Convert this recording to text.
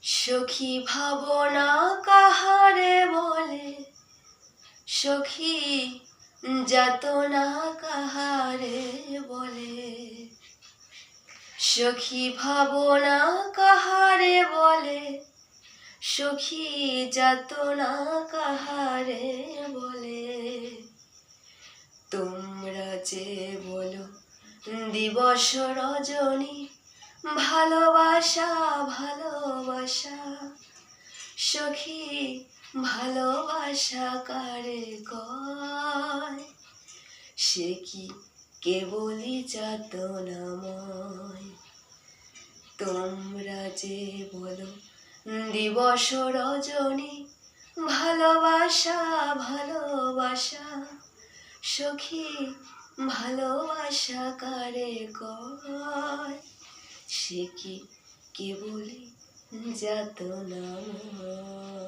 সখী ভাবনা কাহারে বলে, সখী যাতনা কাহারে বলে। সখী ভাবনা কাহারে বলে, সখী যাতনা কাহারে বলে। তোমরা যে বলো দিবস রজনী, ভালোবাসা ভালোবাসা। সখী ভালোবাসা কারে কয়, সে কি কেবলই যাতনাময়। তোমরা যে বলো দিবস রজনী, ভালোবাসা ভালোবাসা। সখী ভালোবাসা কারে কয়, সে কি কেবলই যাতনাময়।